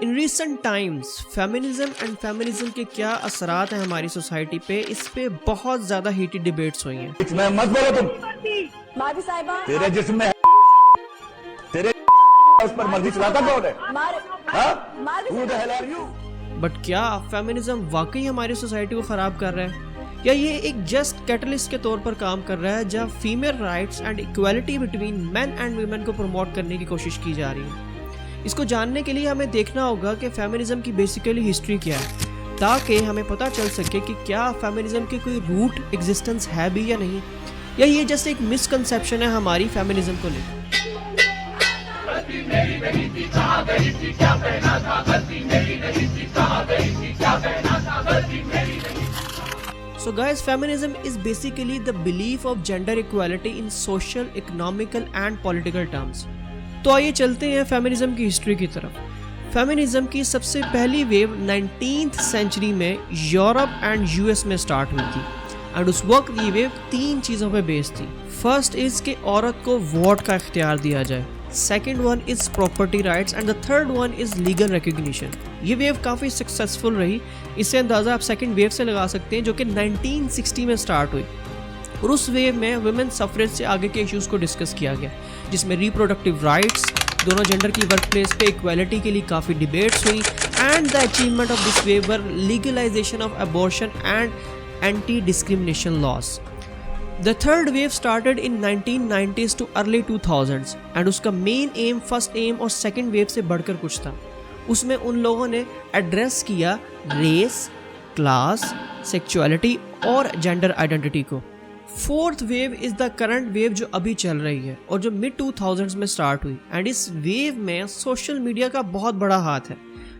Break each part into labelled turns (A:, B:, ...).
A: In recent times feminism के क्या असरात हैं हमारी सोसाइटी पे, इस पे बहुत ज्यादा हीटेड डिबेट्स हुई हैं।
B: मैं मत बोलो तुम,
C: माफी साहिबा,
B: तेरे जिस्म में तेरे उस पर मर्जी चलाता कौन है? Who the hell are you?
A: But क्या फेमिनिज्म वाकई हमारी सोसाइटी को खराब कर रहा है, या ये एक जस्ट कैटलिस्ट के तौर पर काम कर रहा है जहां female rights and equality between main and women को प्रमोट करने की कोशिश की जा रही है? इसको जानने के लिए हमें देखना होगा कि फेमिनिज्म की बेसिकली हिस्ट्री क्या है, ताकि हमें पता चल सके कि क्या फेमिनिज्म के कोई रूट एग्जिस्टेंस है भी या नहीं, या ये जस्ट एक मिसकंसेप्शन है हमारी फेमिनिज्म को लेकर। So guys, feminism is basically the belief of gender equality in social, economical and political terms. तो आइए चलते हैं फेमिनिज्म की हिस्ट्री की तरफ। फेमिनिज्म की सबसे पहली वेव 19th सेंचुरी में यूरोप एंड यूएस में स्टार्ट हुई थी, एंड उस वक्त ये वेव 3 चीज़ों पे बेस्ड थी। फर्स्ट इज कि औरत को वोट का इख्तियार दिया जाए, second one is property rights and the third one is legal recognition. ये वेव काफ़ी सक्सेसफुल रही, इससे अंदाज़ा आप सेकेंड वेव से लगा सकते हैं जो कि 1960 में स्टार्ट हुई, और उस वेव में वुमेन सफरेज से आगे के इश्यूज़ को डिस्कस किया गया, जिसमें रिप्रोडक्टिव राइट्स, दोनों जेंडर की वर्क प्लेस पे इक्वालिटी के लिए काफ़ी डिबेट्स हुई, and the achievement of this wave were legalisation of abortion and anti discrimination laws. The third wave started in 1990s to early 2000s and उसका main M first M और second wave से बढ़कर कुछ था। उसमें उन लोगों ने एड्रेस किया रेस, क्लास, सेक्सुअलिटी और जेंडर आइडेंटिटी को। Fourth wave is the current wave जो अभी चल रही है और जो मिड 2000s में स्टार्ट हुई, एंड इस वेव में सोशल मीडिया का बहुत बड़ा हाथ है,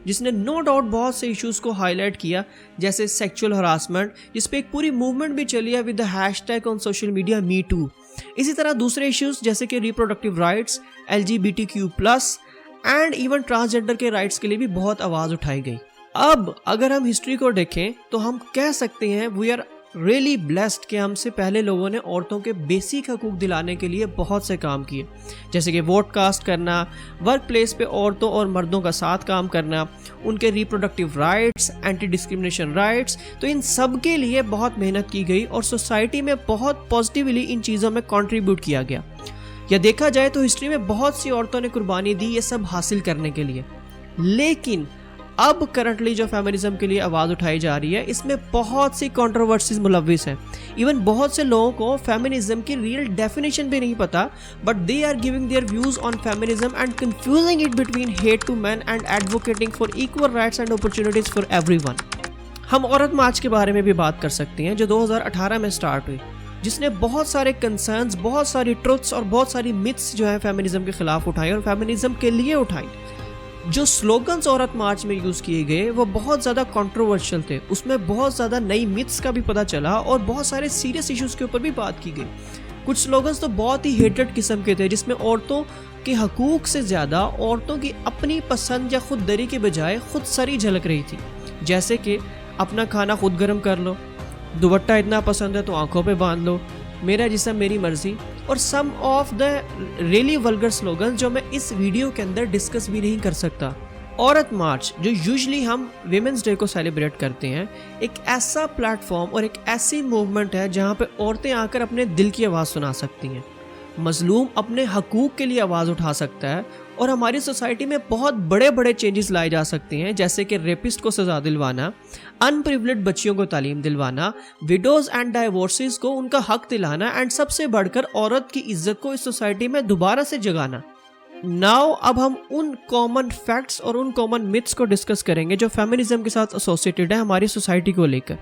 A: जिसने नो डाउट बहुत से इश्यूज़ को हाईलाइट किया, जैसे सेक्सुअल हरासमेंट, जिस पे एक पूरी मूवमेंट भी चली है with the hashtag on social media me too. इसी तरह दूसरे इश्यूज़ जैसे कि reproductive rights, LGBTQ+ and even transgender के राइट्स के लिए भी बहुत आवाज़ उठाई गई। अब अगर हम हिस्ट्री को देखें तो हम कह सकते हैं वी आर रियली ब्लेस्ड कि हमसे पहले लोगों ने औरतों के बेसिक हकूक दिलाने के लिए बहुत से काम किए, जैसे कि वोट कास्ट करना, वर्क प्लेस पे औरतों और मर्दों का साथ काम करना, उनके reproductive rights, anti discrimination rights. तो इन सब के लिए बहुत मेहनत की गई और सोसाइटी में बहुत पॉजिटिवली इन चीज़ों में कंट्रीब्यूट किया गया। या देखा जाए तो हिस्ट्री में बहुत सी औरतों ने कुर्बानी दी ये सब हासिल करने के लिए। लेकिन अब करंटली जो फेमिनिज्म के लिए आवाज़ उठाई जा रही है, इसमें बहुत सी कंट्रोवर्सीज मुलविस हैं। इवन बहुत से लोगों को फेमिनिज्म की रियल डेफिनेशन भी नहीं पता, but they are giving their views on feminism and confusing it between hate to man and advocating for equal rights and opportunities for everyone. हम औरत मार्च के बारे में भी बात कर सकते हैं जो 2018 में स्टार्ट हुई, जिसने बहुत सारे कंसर्न्स, बहुत सारी ट्रुथ्स और बहुत सारी मिथ्स जो है फेमिनिज्म के खिलाफ उठाई और फेमिनिज्म के लिए उठाई। जो स्लोगन्स औरत मार्च में यूज़ किए गए वो बहुत ज़्यादा कंट्रोवर्शियल थे, उसमें बहुत ज़्यादा नई मिथ्स का भी पता चला और बहुत सारे सीरियस इश्यूज़ के ऊपर भी बात की गई। कुछ स्लोगन्स तो बहुत ही हेटेड किस्म के थे, जिसमें औरतों के हकूक़ से ज़्यादा औरतों की अपनी पसंद या खुद दरी के बजाय खुद सरी झलक रही थी, जैसे कि अपना खाना खुद गर्म कर लो, दुपट्टा इतना पसंद है तो आंखों पे बांध लो, मेरा जिस्म मेरी मर्जी, और some of the really vulgar slogan जो मैं इस वीडियो के अंदर डिस्कस भी नहीं कर सकता। औरत मार्च जो यूजुअली हम विमेंस डे को सेलिब्रेट करते हैं, एक ऐसा प्लेटफॉर्म और एक ऐसी मूवमेंट है जहाँ पे औरतें आकर अपने दिल की आवाज़ सुना सकती हैं, मजलूम अपने हकूक़ के लिए आवाज़ उठा सकता है, और हमारी सोसाइटी में बहुत बड़े बड़े चेंजेस लाए जा सकते हैं, जैसे कि रेपिस्ट को सज़ा दिलवाना, अनप्रिविलेज्ड बच्चियों को तालीम दिलवाना, विडोज़ एंड डाइवोर्सेस को उनका हक दिलाना, एंड सबसे बढ़कर औरत की इज्जत को इस सोसाइटी में दोबारा से जगाना। नाउ अब हम उन कॉमन फैक्ट्स और उन कॉमन मिथ्स को डिस्कस करेंगे जो फेमिनिज्म के साथ एसोसिएटेड है हमारी सोसाइटी को लेकर।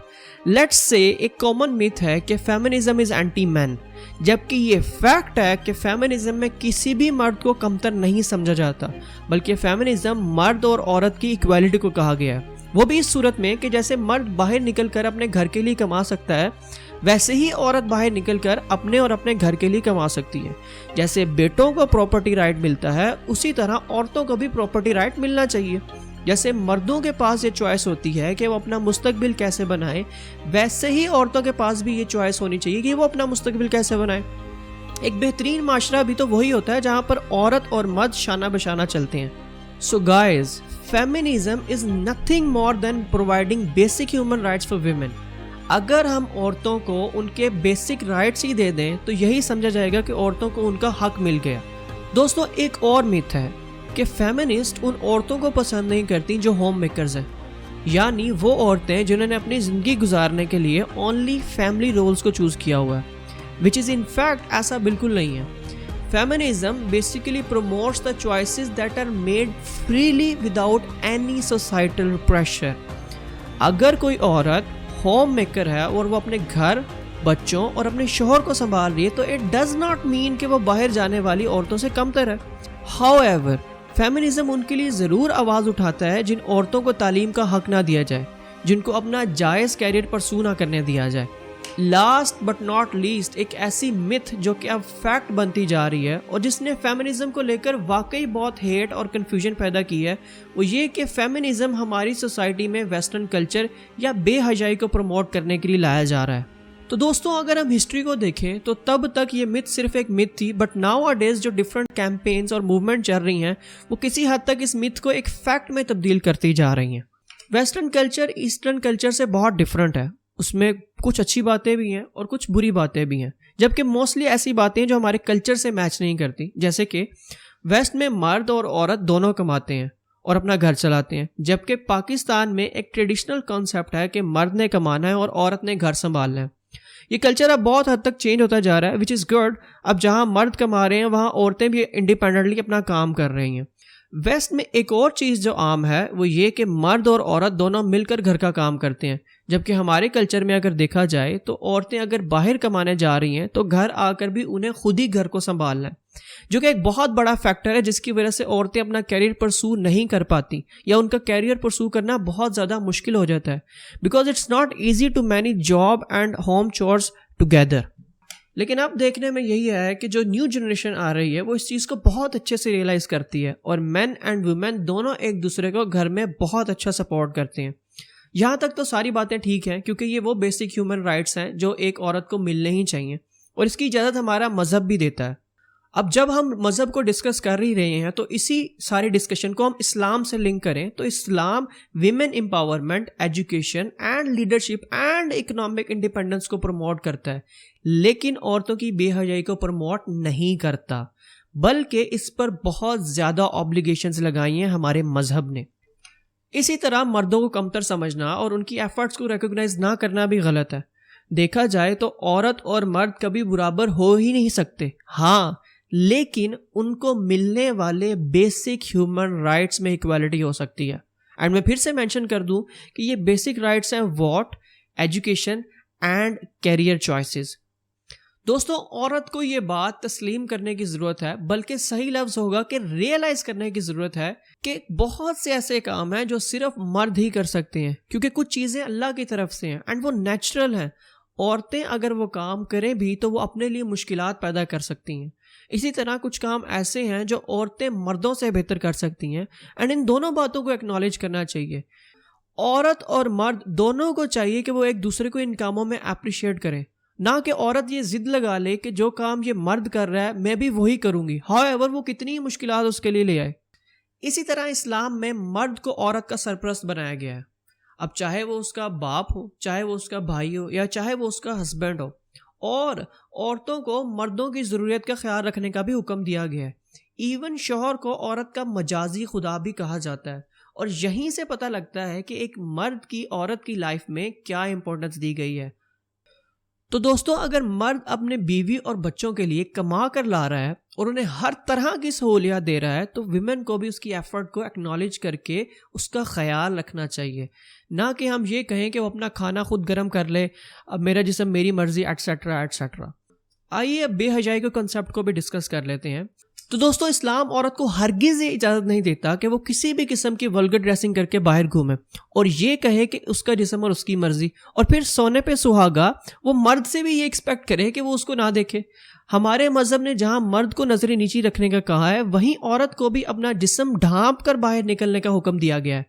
A: लेट्स से एक कॉमन मिथ है कि फेमिनिज्म इज एंटी मैन, जबकि ये फैक्ट है कि फेमिनिज्म में किसी भी मर्द को कमतर नहीं समझा जाता, बल्कि फेमिनिज्म मर्द और औरत की इक्वालिटी को कहा गया है, वो भी इस सूरत में कि जैसे मर्द बाहर निकलकर अपने घर के लिए कमा सकता है, वैसे ही औरत बाहर निकलकर अपने और अपने घर के लिए कमा सकती है। जैसे बेटों को प्रॉपर्टी राइट मिलता है, उसी तरह औरतों को भी प्रॉपर्टी राइट मिलना चाहिए। जैसे मर्दों के पास ये चॉइस होती है कि वो अपना मुस्तकबिल कैसे बनाए, वैसे ही औरतों के पास भी ये चॉइस होनी चाहिए कि वो अपना मुस्तकबिल कैसे बनाए। एक बेहतरीन माशरा भी तो वही होता है जहाँ पर औरत और मर्द शाना बशाना चलते हैं। So guys, feminism is nothing more than providing basic human rights for women. अगर हम औरतों को उनके बेसिक राइट्स ही दे दें तो यही समझा जाएगा कि औरतों को उनका हक मिल गया। दोस्तों, एक और मिथ है कि फेमिनिस्ट उन औरतों को पसंद नहीं करती जो होम मेकर्स हैं, यानी वो औरतें जिन्होंने अपनी ज़िंदगी गुजारने के लिए ओनली फैमिली रोल्स को चूज़ किया हुआ है, विच इज़ इन फैक्ट ऐसा बिल्कुल नहीं है। Feminism basically promotes the choices that are made freely without any societal pressure. अगर कोई औरत होम मेकर है और वो अपने घर, बच्चों और अपने शोहर को संभाल रही है तो इट डज नॉट मीन कि वो बाहर जाने वाली औरतों से कमतर है। हाउएवर, फेमिनिज्म उनके लिए ज़रूर आवाज़ उठाता है जिन औरतों को तालीम का हक ना दिया जाए, जिनको अपना जायज़ कैरियर परसू ना करने दिया जाए। लास्ट बट नॉट लीस्ट, एक ऐसी मिथ जो कि अब फैक्ट बनती जा रही है और जिसने फेमिनिज्म को लेकर वाकई बहुत हेट और कन्फ्यूजन पैदा की है, वो ये कि फेमिनिज्म हमारी सोसाइटी में वेस्टर्न कल्चर या बेहयाई को प्रमोट करने के लिए लाया जा रहा है। तो दोस्तों, अगर हम हिस्ट्री को देखें तो तब तक ये मिथ सिर्फ एक मिथ थी, बट नाउ अ डेज जो डिफरेंट कैंपेन्स और मूवमेंट चल रही हैं वो किसी हद तक इस मिथ को एक फैक्ट में तब्दील करती जा रही हैं। वेस्टर्न कल्चर ईस्टर्न कल्चर से बहुत डिफरेंट है, उसमें कुछ अच्छी बातें भी हैं और कुछ बुरी बातें भी हैं, जबकि मोस्टली ऐसी बातें हैं जो हमारे कल्चर से मैच नहीं करती। जैसे कि वेस्ट में मर्द और औरत दोनों कमाते हैं और अपना घर चलाते हैं, जबकि पाकिस्तान में एक ट्रेडिशनल कॉन्सेप्ट है कि मर्द ने कमाना है और औरत ने घर संभालना है। ये कल्चर अब बहुत हद तक चेंज होता जा रहा है, विच इज़ गुड। अब जहाँ मर्द कमा रहे हैं वहाँ औरतें भी इंडिपेंडेंटली अपना काम कर रही हैं। वेस्ट में एक और चीज़ जो आम है वो ये कि मर्द और औरत दोनों मिलकर घर का काम करते हैं, जबकि हमारे कल्चर में अगर देखा जाए तो औरतें अगर बाहर कमाने जा रही हैं तो घर आकर भी उन्हें खुद ही घर को संभालना है, जो कि एक बहुत बड़ा फैक्टर है जिसकी वजह से औरतें अपना कैरियर परसू नहीं कर पाती या उनका कैरियर परसू करना बहुत ज़्यादा मुश्किल हो जाता है, because it's not easy to manage job and home chores together. लेकिन अब देखने में यही है कि जो न्यू जनरेशन आ रही है वो इस चीज़ को बहुत अच्छे से रियलाइज़ करती है और मेन एंड वुमेन दोनों एक दूसरे को घर में बहुत अच्छा सपोर्ट करते हैं। यहाँ तक तो सारी बातें ठीक हैं, क्योंकि ये वो बेसिक ह्यूमन राइट्स हैं जो एक औरत को मिलने ही चाहिए और इसकी इजाज़त हमारा मज़हब भी देता है। अब जब हम मज़हब को डिस्कस कर ही रहे हैं तो इसी सारी डिस्कशन को हम इस्लाम से लिंक करें तो इस्लाम women empowerment, education and leadership and economic independence को प्रमोट करता है, लेकिन औरतों की बेहयाई को प्रमोट नहीं करता, बल्कि इस पर बहुत ज़्यादा ऑब्लिगेशंस लगाई हैं हमारे मज़हब ने। इसी तरह मर्दों को कमतर समझना और उनकी एफर्ट्स को रिकॉग्नाइज ना करना भी गलत है। देखा जाए तो औरत और मर्द कभी बराबर हो ही नहीं सकते, हाँ, लेकिन उनको मिलने वाले बेसिक ह्यूमन राइट्स में इक्वालिटी हो सकती है। एंड मैं फिर से मेंशन कर दूं कि ये बेसिक राइट्स हैं vote, education and career choices. दोस्तों, औरत को ये बात तस्लीम करने की ज़रूरत है, बल्कि सही लफ्ज़ होगा कि रियलाइज़ करने की ज़रूरत है कि बहुत से ऐसे काम हैं जो सिर्फ मर्द ही कर सकते हैं, क्योंकि कुछ चीज़ें अल्लाह की तरफ से हैं एंड वो नेचुरल हैं। औरतें अगर वो काम करें भी तो वो अपने लिए मुश्किलात पैदा कर सकती हैं। इसी तरह कुछ काम ऐसे हैं जो औरतें मर्दों से बेहतर कर सकती हैं एंड इन दोनों बातों को एक्नॉलेज करना चाहिए। औरत और मर्द दोनों को चाहिए कि वो एक दूसरे को इन कामों में अप्रिशिएट करें, ना कि औरत ये जिद लगा ले कि जो काम ये मर्द कर रहा है मैं भी वही करूँगी, हाउएवर वो कितनी ही मुश्किलात उसके लिए ले आए। इसी तरह इस्लाम में मर्द को औरत का सरपरस्त बनाया गया है। अब चाहे वो उसका बाप हो, चाहे वो उसका भाई हो या चाहे वो उसका हस्बैंड हो, और औरतों को मर्दों की ज़रूरत का ख्याल रखने का भी हुक्म दिया गया है। इवन शौहर को औरत का मजाजी खुदा भी कहा जाता है और यहीं से पता लगता है कि एक मर्द की औरत की लाइफ में क्या इंपॉर्टेंस दी गई है। तो दोस्तों, अगर मर्द अपने बीवी और बच्चों के लिए कमा कर ला रहा है और उन्हें हर तरह की सहूलियत दे रहा है तो विमेन को भी उसकी एफर्ट को एक्नॉलेज करके उसका ख्याल रखना चाहिए, ना कि हम ये कहें कि वो अपना खाना खुद गर्म कर ले, अब मेरा जिस्म मेरी मर्जी एटसेट्रा एटसेट्रा। आइए अब बेहयाई के कॉन्सेप्ट को भी डिस्कस कर लेते हैं। तो दोस्तों, इस्लाम औरत को हरगिज़ ये इजाज़त नहीं देता कि वो किसी भी किस्म की वल्गर ड्रेसिंग करके बाहर घूमे और ये कहे कि उसका जिस्म और उसकी मर्जी, और फिर सोने पे सुहागा वो मर्द से भी ये एक्सपेक्ट करे कि वो उसको ना देखे। हमारे मज़हब ने जहाँ मर्द को नजरें नीची रखने का कहा है, वहीं औरत को भी अपना जिस्म ढांप कर बाहर निकलने का हुक्म दिया गया है।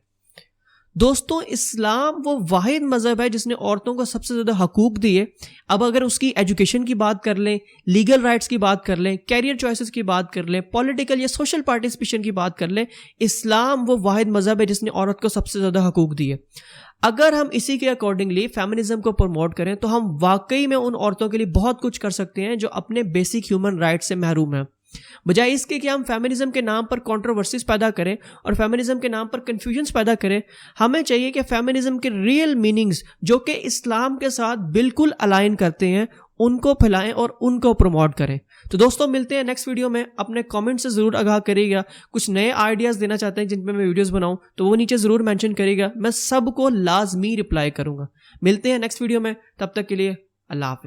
A: दोस्तों इस्लाम वो वाहिद मज़हब है जिसने औरतों को सबसे ज़्यादा हकूक़ दिए। अब अगर उसकी एजुकेशन की बात कर लें, लीगल राइट्स की बात कर लें, कैरियर चॉइसेस की बात कर लें, पॉलिटिकल या सोशल पार्टिसिपेशन की बात कर लें, इस्लाम वो वाहिद मज़हब है जिसने औरत को सबसे ज़्यादा हकूक़ दिए। अगर हम इसी के अकॉर्डिंगली फेमिनिज्म को प्रमोट करें तो हम वाकई में उन औरतों के लिए बहुत कुछ कर सकते हैं जो अपने बेसिक ह्यूमन राइट्स से महरूम हैं। बजाय इसके कि हम फेमिनिज्म के नाम पर कंट्रोवर्सीज पैदा करें और फेमिनिज्म के नाम पर कंफ्यूजन्स पैदा करें, हमें चाहिए कि फेमिनिज्म के रियल मीनिंग्स जो कि इस्लाम के साथ बिल्कुल अलाइन करते हैं उनको फैलाएं और उनको प्रमोट करें। तो दोस्तों मिलते हैं नेक्स्ट वीडियो में। अपने कमेंट से ज़रूर आगाह करिएगा। कुछ नए आइडियाज़ देना चाहते हैं जिन पे मैं वीडियोस बनाऊं तो वो नीचे ज़रूर मेंशन करिएगा। मैं सबको लाजमी रिप्लाई करूंगा। मिलते हैं नेक्स्ट वीडियो में, तब तक के लिए अल्लाह हाफ़िज़।